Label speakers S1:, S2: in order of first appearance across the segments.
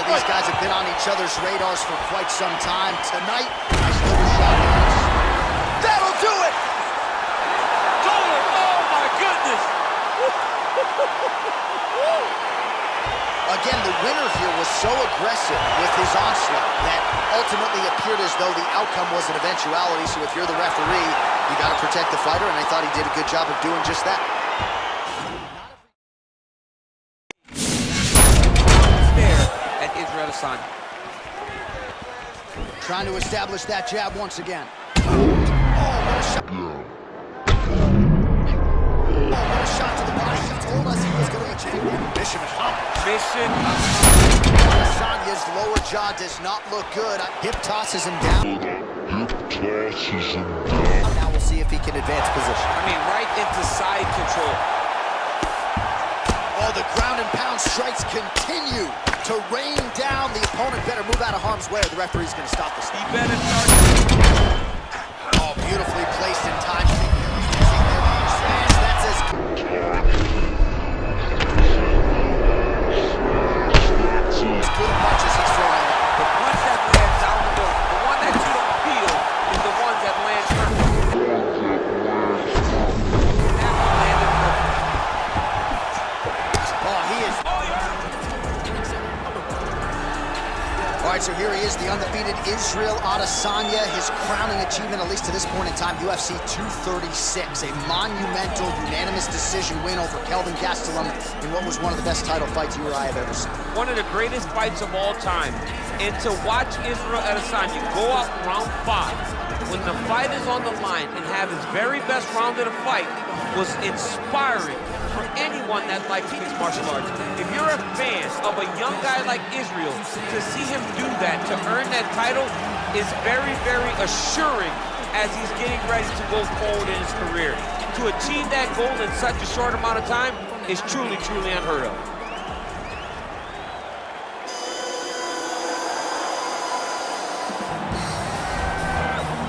S1: these guys have been on each other's radars for quite some time. Tonight, nice little shot. That'll do it!
S2: Oh my goodness!
S1: Again, the winner here was so aggressive with his onslaught that ultimately appeared as though the outcome was an eventuality. So if you're the referee, you got to protect the fighter, and I thought he did a good job of doing just that.
S2: At Israel Adesanya.
S1: Trying to establish that jab once again. Oh, what a shot. What a shot to the body. He told us he was going to achieve mission accomplished. Adesanya's lower jaw does not look good. Hip tosses him down. Now we'll see if he can advance position.
S2: I mean, right into side control.
S1: Oh, the ground and pound strikes continue to rain down. The opponent better move out of harm's way or the referee's going to stop this.
S2: He better start.
S1: Oh, beautifully placed in time. That's as good a punch as he's throwing.
S2: The punch that lands down the middle, the one that you don't feel, is the ones that land perfect.
S1: Oh, he is. All right, so here he is, the undefeated Israel Adesanya. His crowning achievement, at least to this point in time, UFC 236, a monumental unanimous decision win over Kelvin Gastelum in what was one of the best title fights you or I have ever seen.
S2: One of the greatest fights of all time. And to watch Israel Adesanya go out round 5 when the fight is on the line and have his very best round of the fight was inspiring for anyone that likes mixed martial arts. If you're a fan of a young guy like Israel, to see him do that, to earn that title, is very, very assuring as he's getting ready to go forward in his career. To achieve that goal in such a short amount of time is truly, truly unheard of.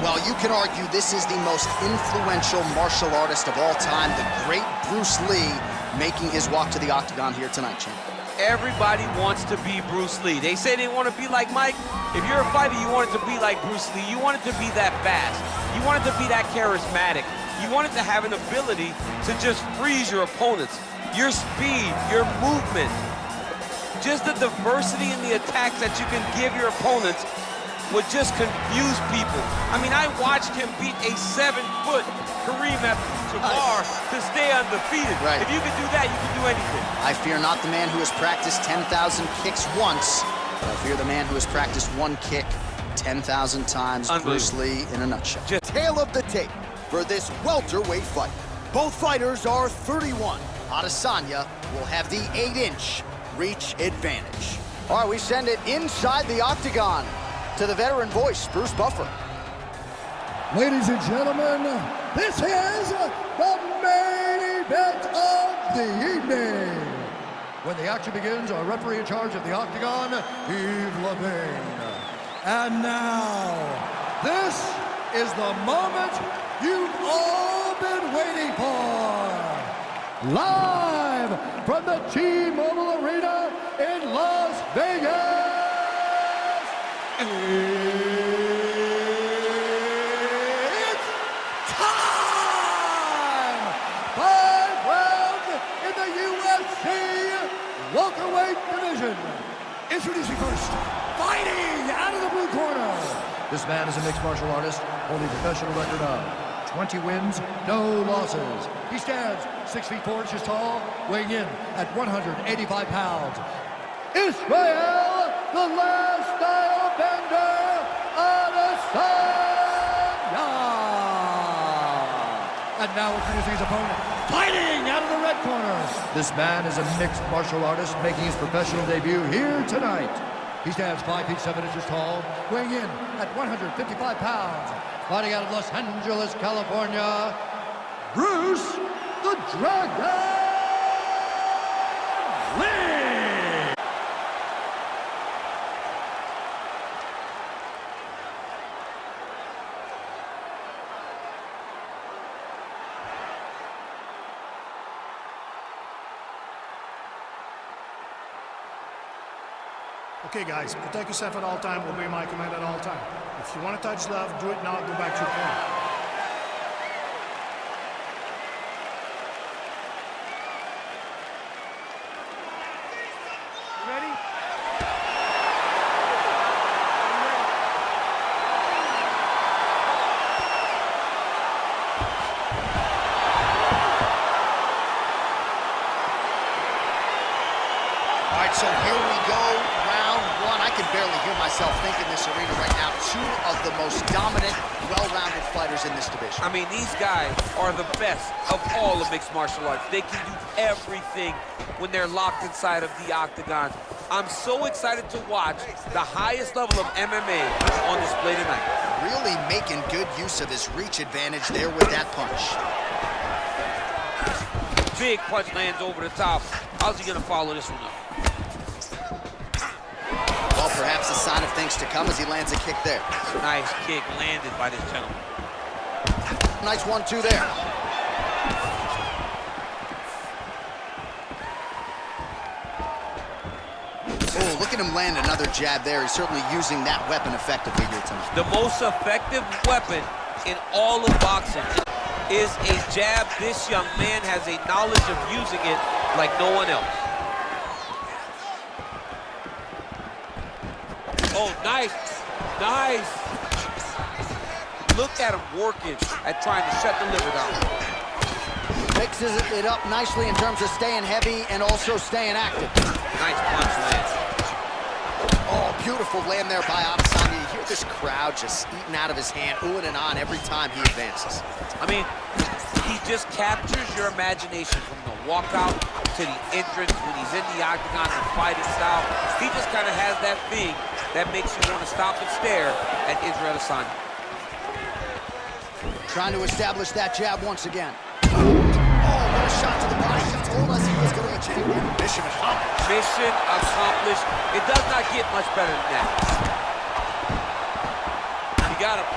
S1: Well, you can argue this is the most influential martial artist of all time, the great Bruce Lee, making his walk to the octagon here tonight, champ.
S2: Everybody wants to be Bruce Lee. They say they want to be like Mike. If you're a fighter, you want it to be like Bruce Lee. You want it to be that fast. You want it to be that charismatic. You want it to have an ability to just freeze your opponents. Your speed, your movement, just the diversity in the attacks that you can give your opponents would just confuse people. I mean, I watched him beat a 7-foot Kareem Abdul-Jabbar to stay undefeated.
S1: Right.
S2: If you can do that, you can do anything.
S1: I fear not the man who has practiced 10,000 kicks once, but I fear the man who has practiced one kick 10,000 times. Bruce Lee in a nutshell. Tail of the tape for this welterweight fight. Both fighters are 31. Adesanya will have the 8-inch reach advantage. All right, we send it inside the octagon to the veteran voice, Bruce Buffer.
S3: Ladies and gentlemen, this is the main event of the evening. When the action begins, our referee in charge of the octagon, Yves Levine. And now, this is the moment you've all been waiting for. Live from the T-Mobile Arena in Las Vegas. It's time! 5 rounds in the UFC welterweight division. Introducing first, fighting out of the blue corner. This man is a mixed martial artist holding a professional record of 20 wins, no losses. He stands 6 feet 4 inches tall, weighing in at 185 pounds. Israel, the last style bender, Adesanya. And now introducing his opponent, fighting out of the red corner. This man is a mixed martial artist making his professional debut here tonight. He stands 5 feet 7 inches tall, weighing in at 155 pounds. Fighting out of Los Angeles, California, Bruce the Dragon Lee.
S4: Okay, guys, protect yourself at all time, obey my command at all time. If you want to touch love, do it now, go back to your corner.
S1: So here we go, round one. I can barely hear myself think in this arena right now. Two of the most dominant, well-rounded fighters in this division.
S2: I mean, these guys are the best of all of mixed martial arts. They can do everything when they're locked inside of the octagon. I'm so excited to watch the highest level of MMA on display tonight.
S1: Really making good use of his reach advantage there with that punch.
S2: Big punch lands over the top. How's he gonna follow this one up?
S1: Well, perhaps a sign of things to come as he lands a kick there.
S2: Nice kick landed by this gentleman.
S1: Nice 1-2 there. Oh, look at him land another jab there. He's certainly using that weapon effectively here tonight.
S2: The most effective weapon in all of boxing is a jab. This young man has a knowledge of using it like no one else. Oh, nice, nice. Look at him working at trying to shut the liver down.
S1: Mixes it up nicely in terms of staying heavy and also staying active.
S2: Nice punch land.
S1: Oh, beautiful land there by Adesanya. You hear this crowd just eating out of his hand, oohing and on every time he advances.
S2: I mean, he just captures your imagination from the walkout to the entrance when he's in the octagon and fighting style. He just kind of has that thing that makes you want to stop and stare at Israel Adesanya.
S1: Trying to establish that jab once again. Oh, what a shot to the body. He told us he was going to achieve it. Mission accomplished.
S2: Mission accomplished. It does not get much better than that. You got him.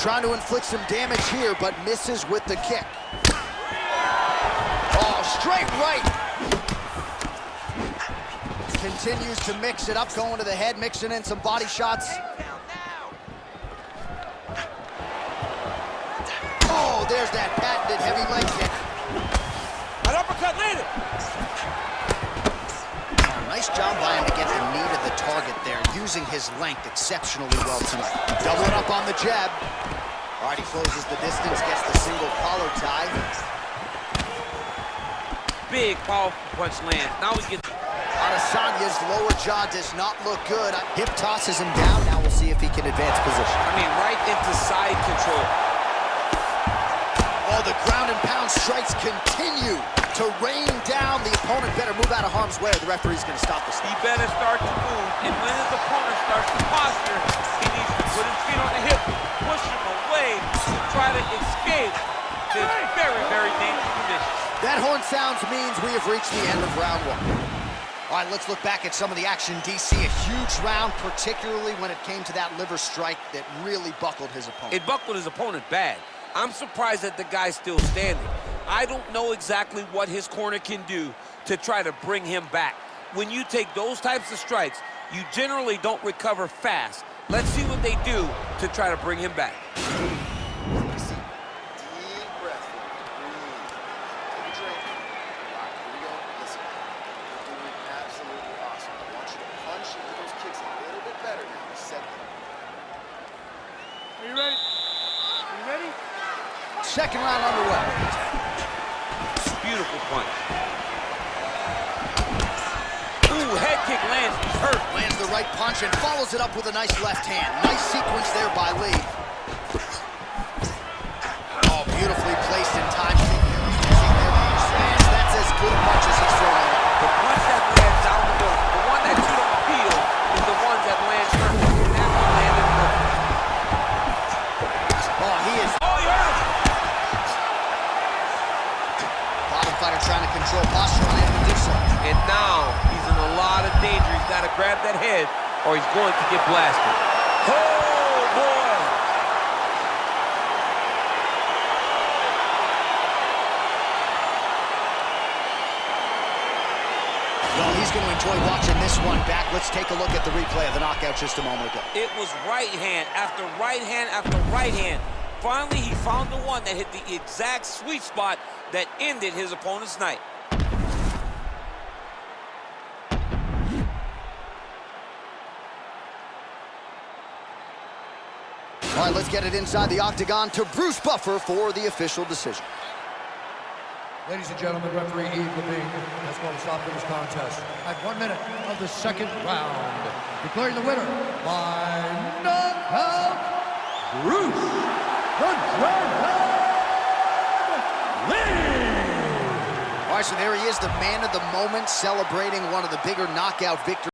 S1: Trying to inflict some damage here, but misses with the kick. Oh, straight right. Continues to mix it up, going to the head, mixing in some body shots. Oh, there's that patented heavy leg kick.
S2: An uppercut landed.
S1: Oh, nice job by him to get the knee to the target there, using his length exceptionally well tonight. Doubling up on the jab. All right, he closes the distance, gets the single collar tie.
S2: Big, powerful punch land. Now we get...
S1: Adesanya's lower jaw does not look good. Hip tosses him down. Now we'll see if he can advance position.
S2: I mean, right into side control.
S1: Oh, the ground and pound strikes continue to rain down. The opponent better move out of harm's way or the referee's going to stop this.
S2: He better start to move. And when his opponent starts to posture, he needs to put his feet on the hip, push him away to try to escape this very, very dangerous position.
S1: That horn sounds means we have reached the end of round one. All right, let's look back at some of the action, DC. A huge round, particularly when it came to that liver strike that really buckled his opponent.
S2: It buckled his opponent bad. I'm surprised that the guy's still standing. I don't know exactly what his corner can do to try to bring him back. When you take those types of strikes, you generally don't recover fast. Let's see what they do to try to bring him back.
S1: Second round underway.
S2: Beautiful punch. Ooh, head kick lands. He's hurt.
S1: Lands the right punch and follows it up with a nice left hand. Nice sequence there by Lee. Oh, beautifully placed in time. That's as good a punch as he's throwing.
S2: The punch that lands down the middle, the one that you don't feel, is the one that lands perfect. And that one landed perfect.
S1: Oh, he is.
S2: Oh, he hurt him.
S1: Bottom fighter trying to control posture, unable to do so.
S2: And now he's in a lot of danger. He's got to grab that head or he's going to get blasted. Oh, boy.
S1: Well, he going to enjoy watching this one back. Let's take a look at the replay of the knockout just a moment ago.
S2: It was right hand after right hand after right hand. Finally, he found the one that hit the exact sweet spot that ended his opponent's night.
S1: All right, let's get it inside the octagon to Bruce Buffer for the official decision.
S3: Ladies and gentlemen, referee Yves Levine has called a stop to this contest at 1 minute of the second round, declaring the winner by knockout, Bruce the Dragon Lee.
S1: All right, so there he is, the man of the moment, celebrating one of the bigger knockout victories.